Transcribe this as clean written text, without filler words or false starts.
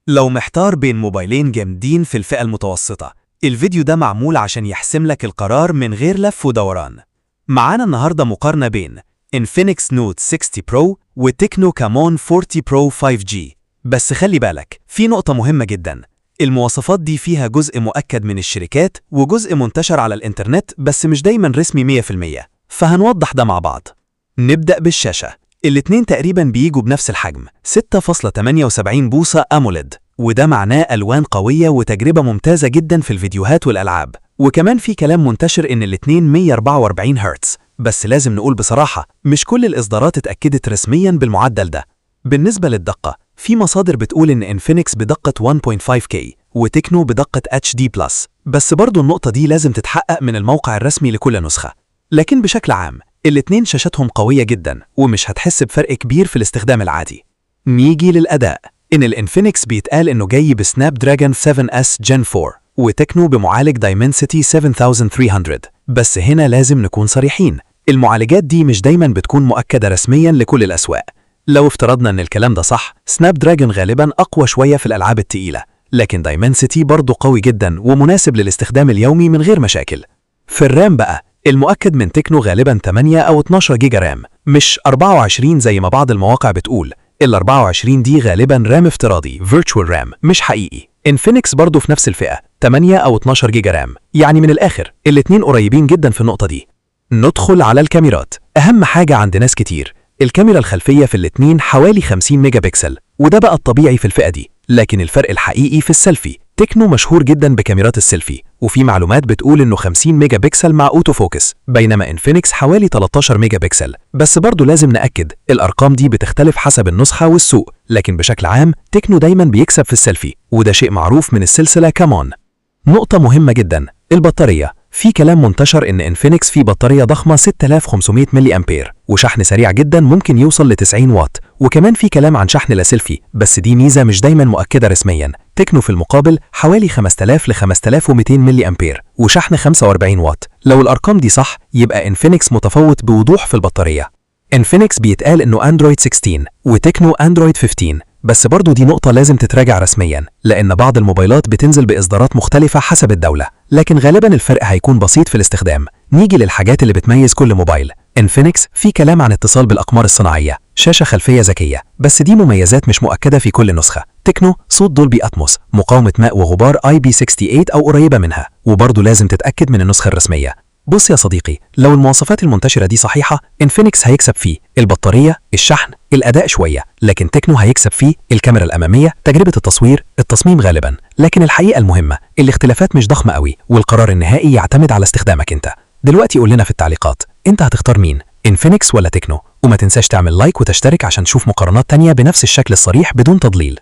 لو محتار بين موبايلين جامدين في الفئة المتوسطة، الفيديو ده معمول عشان يحسم لك القرار من غير لف ودوران. معانا النهاردة مقارنة بين Infinix Note 60 Pro وتكنو كامون 40 Pro 5G. بس خلي بالك، في نقطة مهمة جدا. المواصفات دي فيها جزء مؤكد من الشركات وجزء منتشر على الانترنت بس مش دايما رسمي 100%، فهنوضح ده مع بعض. نبدأ بالشاشة. الاتنين تقريبا بيجوا بنفس الحجم 6.78 بوصة أموليد، وده معناه ألوان قوية وتجربة ممتازة جدا في الفيديوهات والألعاب. وكمان في كلام منتشر إن الاتنين 144 هرتز، بس لازم نقول بصراحة مش كل الإصدارات اتأكدت رسميا بالمعدل ده. بالنسبة للدقة، في مصادر بتقول إن انفينكس بدقة 1.5K وتكنو بدقة HD+، بس برضو النقطة دي لازم تتحقق من الموقع الرسمي لكل نسخة. لكن بشكل عام الاتنين شاشاتهم قوية جدا ومش هتحس بفرق كبير في الاستخدام العادي. نيجي للأداء. إن الانفينكس بيتقال إنه جاي بسناب دراجون 7S Gen 4 وتكنو بمعالج دايمنسيتي 7300، بس هنا لازم نكون صريحين، المعالجات دي مش دايما بتكون مؤكدة رسميا لكل الأسواق. لو افترضنا إن الكلام ده صح، سناب دراجون غالبا أقوى شوية في الألعاب التقيلة، لكن دايمنسيتي برضه قوي جدا ومناسب للاستخدام اليومي من غير مشاكل. في الرام بقى، المؤكد من تكنو غالبا 8 أو 12 جيجا رام، مش 24 زي ما بعض المواقع بتقول. ال 24 دي غالبا رام افتراضي virtual RAM مش حقيقي. انفينكس برضو في نفس الفئة 8 أو 12 جيجا رام، يعني من الآخر الاتنين قريبين جدا في النقطة دي. ندخل على الكاميرات. أهم حاجة عند ناس كتير، الكاميرا الخلفية في الاتنين حوالي 50 ميجا بكسل، وده بقى الطبيعي في الفئة دي. لكن الفرق الحقيقي في السيلفي. تكنو مشهور جدا بكاميرات السيلفي، وفي معلومات بتقول انه 50 ميجا بكسل مع اوتو فوكس، بينما انفينكس حوالي 13 ميجا بكسل. بس برضه لازم نأكد الارقام دي بتختلف حسب النسخة والسوق، لكن بشكل عام تكنو دايما بيكسب في السيلفي، وده شيء معروف من السلسلة كامون. نقطة مهمة جدا، البطارية. في كلام منتشر ان انفينكس فيه بطارية ضخمة 6500 ملي امبير وشحن سريع جدا ممكن يوصل ل 90 واط، وكمان في كلام عن شحن لاسلفي، بس دي ميزة مش دايما مؤكدة رسميا. تكنو في المقابل حوالي 5000 ل 5200 ملي امبير وشحن 45 واط. لو الارقام دي صح يبقى انفينكس متفوق بوضوح في البطارية. انفينكس بيتقال انه اندرويد 16 وتكنو اندرويد 15، بس برضو دي نقطة لازم تتراجع رسميا، لأن بعض الموبايلات بتنزل بإصدارات مختلفة حسب الدولة، لكن غالبا الفرق هيكون بسيط في الاستخدام. نيجي للحاجات اللي بتميز كل موبايل. انفينكس في كلام عن اتصال بالأقمار الصناعية، شاشة خلفية ذكية، بس دي مميزات مش مؤكدة في كل نسخة. تكنو صوت دولبي أتموس، مقاومة ماء وغبار IP68 أو قريبة منها، وبرضو لازم تتأكد من النسخة الرسمية. بص يا صديقي، لو المواصفات المنتشرة دي صحيحة، انفينكس هيكسب فيه البطارية، الشحن، الأداء شوية، لكن تكنو هيكسب فيه الكاميرا الأمامية، تجربة التصوير، التصميم غالبا. لكن الحقيقة المهمة، الاختلافات مش ضخمة قوي، والقرار النهائي يعتمد على استخدامك انت. دلوقتي قول لنا في التعليقات، انت هتختار مين؟ انفينكس ولا تكنو؟ وما تنساش تعمل لايك وتشترك عشان تشوف مقارنات تانية بنفس الشكل الصريح بدون تضليل.